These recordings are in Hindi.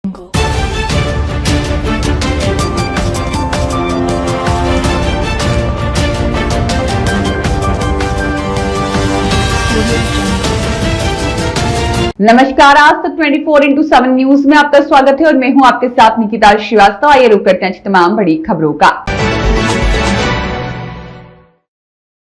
नमस्कार, आज तक 24/7 न्यूज में आपका स्वागत है और मैं हूं आपके साथ निकिता श्रीवास्तव। आइए रुक करते हैं तमाम बड़ी खबरों का।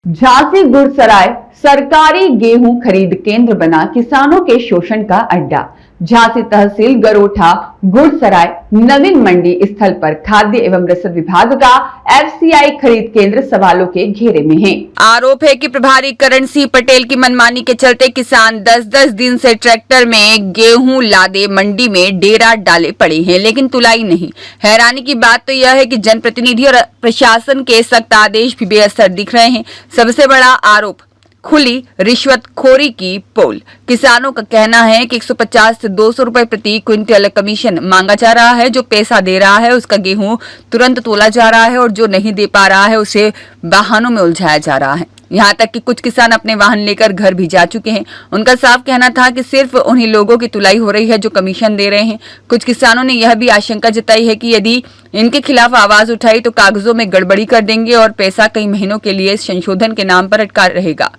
झांसी गुड़सराय सरकारी गेहूं खरीद केंद्र बना किसानों के शोषण का अड्डा। झांसी तहसील गरोठा गुड़सराय नवीन मंडी स्थल पर खाद्य एवं रसद विभाग का एफसीआई खरीद केंद्र सवालों के घेरे में है। आरोप है कि प्रभारी करण सिंह पटेल की मनमानी के चलते किसान 10-10 दिन से ट्रैक्टर में गेहूं लादे मंडी में डेरा डाले पड़े हैं, लेकिन तुलाई नहीं। हैरानी की बात तो यह है कि जनप्रतिनिधि और प्रशासन के सख्त आदेश भी बेअसर दिख रहे हैं। सबसे बड़ा आरोप खुली रिश्वतखोरी की पोल। किसानों का कहना है कि 150 से 200 रुपए प्रति क्विंटल कमीशन मांगा जा रहा है। जो पैसा दे रहा है उसका गेहूं तुरंत तोला जा रहा है और जो नहीं दे पा रहा है उसे वाहनों में उलझाया जा रहा है। यहाँ तक कि कुछ किसान अपने वाहन लेकर घर भी जा चुके हैं। उनका साफ कहना था कि सिर्फ उन्हीं लोगों की तुलाई हो रही है जो कमीशन दे रहे हैं। कुछ किसानों ने यह भी आशंका जताई है कि यदि इनके खिलाफ आवाज उठाई तो कागजों में गड़बड़ी कर देंगे और पैसा कई महीनों के लिए संशोधन के नाम पर अटका रहेगा।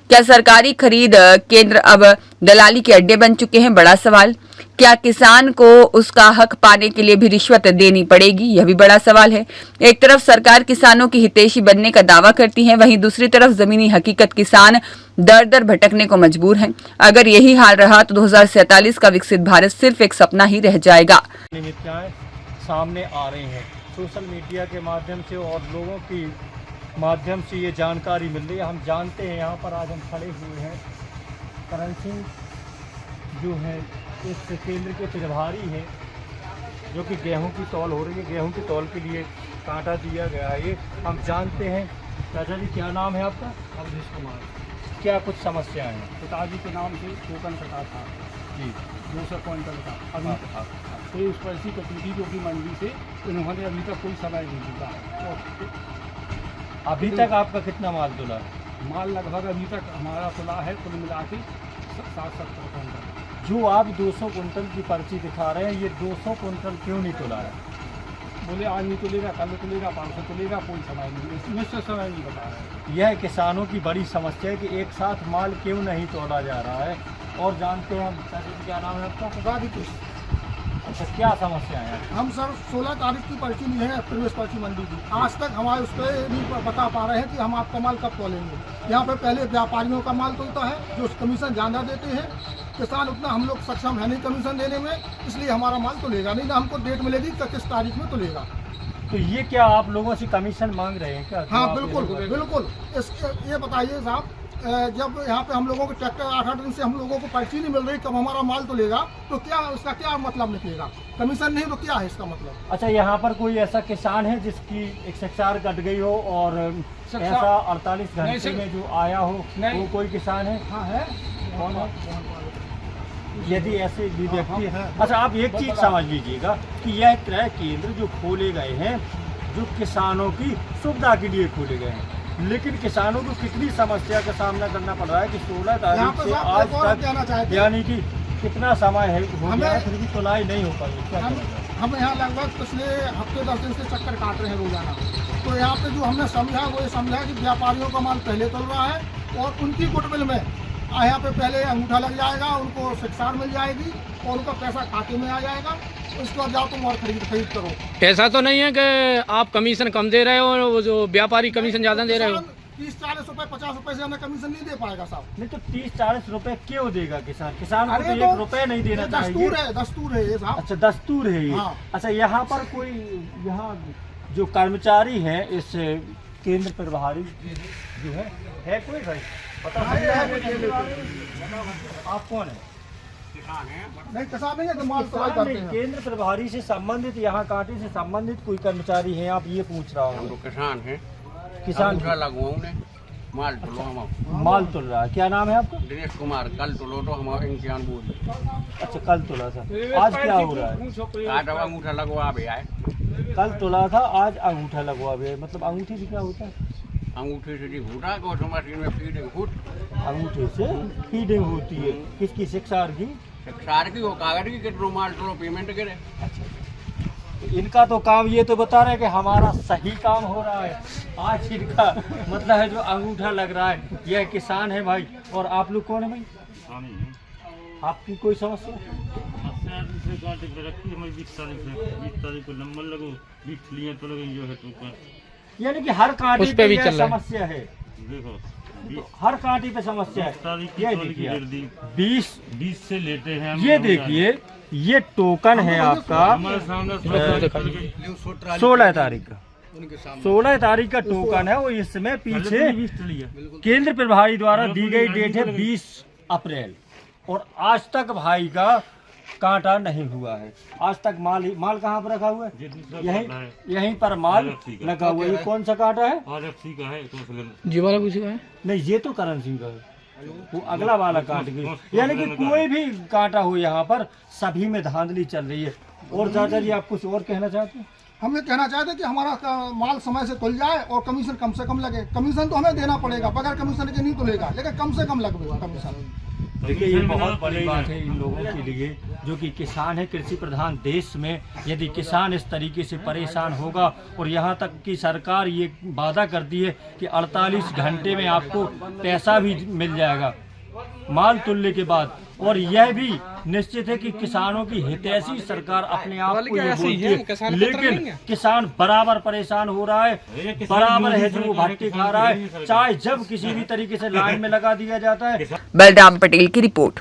क्या सरकारी खरीद केंद्र अब दलाली के अड्डे बन चुके हैं? बड़ा सवाल। क्या किसान को उसका हक पाने के लिए भी रिश्वत देनी पड़ेगी? यह भी बड़ा सवाल है। एक तरफ सरकार किसानों की हितैषी बनने का दावा करती है, वहीं दूसरी तरफ जमीनी हकीकत किसान दर दर भटकने को मजबूर हैं। अगर यही हाल रहा तो 2047 का विकसित भारत सिर्फ एक सपना ही रह जाएगा। सामने आ रही हैं सोशल मीडिया के माध्यम से और लोगों की माध्यम से ये जानकारी मिल रही है। हम जानते हैं यहाँ पर आज हम खड़े हुए हैं करण सिंह जो है इस केंद्र के प्रभारी हैं, जो कि गेहूं की तौल हो रही है। गेहूं की तौल के लिए कांटा दिया गया है। ये हम जानते हैं। चाचा जी, क्या नाम है आपका? अवधेश कुमार। क्या कुछ समस्याएं हैं? पिताजी के नाम से टोकन कटा था जी, 200 क्विंटल का अभी था। तो उस पर्ची कटी थी जो कि मंडी से इन्होंने अभी तक कोई समय नहीं दिया। और अभी तक आपका कितना माल तुला? माल लगभग अभी तक हमारा तुला है कुल मिला के 60-70 क्विंटल। जो आप 200 क्विंटल की पर्ची दिखा रहे हैं, ये 200 क्विंटल क्यों नहीं तुला है? बोले आज नहीं तुलेगा, कल तुलेगा, 500 तुलेगा, कोई समय नहीं, इसमें से समय नहीं बता रहे। यह किसानों की बड़ी समस्या है कि एक साथ माल क्यों नहीं तोला जा रहा है। और जानते हैं हम, क्या नाम है आपका? अच्छा, क्या समस्या है? हम सर 16 तारीख की पर्ची ली है, प्रवेश पर्ची मंडी की। आज तक हमारे उस पर नहीं बता पा रहे हैं कि हम आपका माल कब तोलेंगे। यहाँ पे पहले व्यापारियों का माल तोलता है जो कमीशन ज़्यादा देते हैं। किसान उतना हम लोग सक्षम है नहीं कमीशन देने में, इसलिए हमारा माल तोलेगा नहीं। ना हमको डेट मिलेगी कि किस तारीख में तोलेगा। तो ये क्या आप लोगों से कमीशन मांग रहे हैं क्या? हाँ बिल्कुल बिल्कुल। ये बताइए साहब, जब यहाँ पे हम लोगों को ट्रैक्टर 8-8 दिन से हम लोगों को पर्ची नहीं मिल रही कब हमारा माल तो लेगा, तो क्या उसका क्या मतलब निकलेगा? कमीशन नहीं तो क्या है इसका मतलब? अच्छा, यहाँ पर कोई ऐसा किसान है जिसकी 104 कट गई हो और ऐसा 48 घंटे में जो आया हो, वो कोई किसान है? हाँ है। कौन है? यदि ऐसे भी व्यक्ति है। अच्छा, आप एक चीज समझ लीजिएगा कि यह क्रय केंद्र जो खोले गए हैं, जो किसानों की सुविधा के लिए खोले गए हैं, लेकिन किसानों को कितनी समस्या का सामना करना पड़ रहा है कि 16 तारीख से आज तक, यानी कि कितना समय है हो गया फिर भी तुलाई नहीं हो पाई। हम यहाँ लगभग पिछले हफ्ते 10 दिन से चक्कर काट रहे हैं रोजाना। तो यहाँ पे जो हमने समझा वो ये समझा कि व्यापारियों का माल पहले तोल रहा है और उनकी गुटमिल में यहाँ पे पहले अंगूठा लग जाएगा, उनको शिक्षा मिल जाएगी और उनका पैसा खाते में आ जाएगा। उसके बाद जाओ तुम और खरीद करो। ऐसा तो नहीं है कि आप कमीशन कम दे रहे हो और वो जो व्यापारी कमीशन ज्यादा दे रहे हो? 30-40 रुपए 50 रुपए से हमें कमीशन नहीं दे पाएगा साहब। नहीं तो 30-40 रुपए क्यों देगा किसान? किसान को तो 1 रुपए नहीं देना चाहिए। दस्तूर है ये साहब। अच्छा, दस्तूर है ये। हाँ। अच्छा, यहाँ पर कोई यहाँ जो कर्मचारी है इस केंद्र प्रभारी जो है कोई भाई पता नहीं? आप कौन है? नहीं किसान नहीं है, तो माल सप्लाई करते हैं। केंद्र प्रभारी से संबंधित, यहाँ कांटे से संबंधित कोई कर्मचारी है? आप ये पूछ रहा हूँ। तो किसान है, किसान माल तुलो हम माल तुल रहा है। क्या नाम है आपका? दिनेश कुमार। कल तुलो तो हम इम्तिहान बोल। अच्छा, कल तुला था, आज क्या हो रहा है? आज अंगूठा लगवा भी आए। कल तुला था, आज अंगूठा लगवा भी है। मतलब अंगूठी से क्या होता है? अंगूठे से घूटा को मशीन में फीडिंग फूट अंगूठे से फीडिंग होती है। किसकी? शिक्षा की सार की वो कागज की कितनो माल टोलो पेमेंट करे। इनका तो काम ये तो बता रहे हैं कि हमारा सही काम हो रहा है। आज इनका मतलब है जो अंगूठा लग रहा है, यह किसान है भाई। और आप लोग कौन है भाई? आपकी कोई समस्या? 20 तारीख को नंबर लगो, 20 लिए तो लगे जो है टोकन। यानी कि हर कांटे उस पे पे भी यह चल रहा है। समस्या है, देखो हर कांटे पे समस्या 20 है। तारीख ये की देखिए डेट दी, 20 से लेते हैं हम। ये देखिए ये टोकन है आपका हमारे सामने 16 तारीख का, 16 तारीख का टोकन है। वो इसमें पीछे 20 लिया। केंद्र प्रभारी द्वारा दी गई डेट है 20 अप्रैल, और आज तक भाई का कांटा नहीं हुआ है। आज तक माल कहाँ पर रखा हुआ है? यहीं पर माल लगा हुआ है। ये कौन सा कांटा है? RFC का है तो जी वाला किसी का है? नहीं, ये तो करण सिंह का है, वो अगला वाला काट गई। यानी कि कोई भी कांटा हो यहाँ पर, सभी में धांधली चल रही है। और चाचा जी आप कुछ और कहना चाहते हैं? हम ये कहना चाहते हैं कि हमारा माल समय से तुल जाए और कमीशन कम से कम लगे। कमीशन तो हमें देना पड़ेगा, बगैर कमीशन के नहीं तुलेगा, लेकिन कम से कम लगेगा कमीशन। देखिए ये बहुत बड़ी बात है इन लोगों के लिए जो कि किसान है। कृषि प्रधान देश में यदि किसान इस तरीके से परेशान होगा, और यहाँ तक कि सरकार ये वादा करती है कि 48 घंटे में आपको पैसा भी मिल जाएगा माल तुलने के बाद, और यह भी निश्चित है कि किसानों की हितैषी सरकार अपने आप को ये बोलती है, लेकिन किसान बराबर परेशान हो रहा है, बराबर है जो वो भट्टी खा रहा है, चाहे जब किसी भी तरीके से लाइन में लगा दिया जाता है। बलराम पटेल की रिपोर्ट।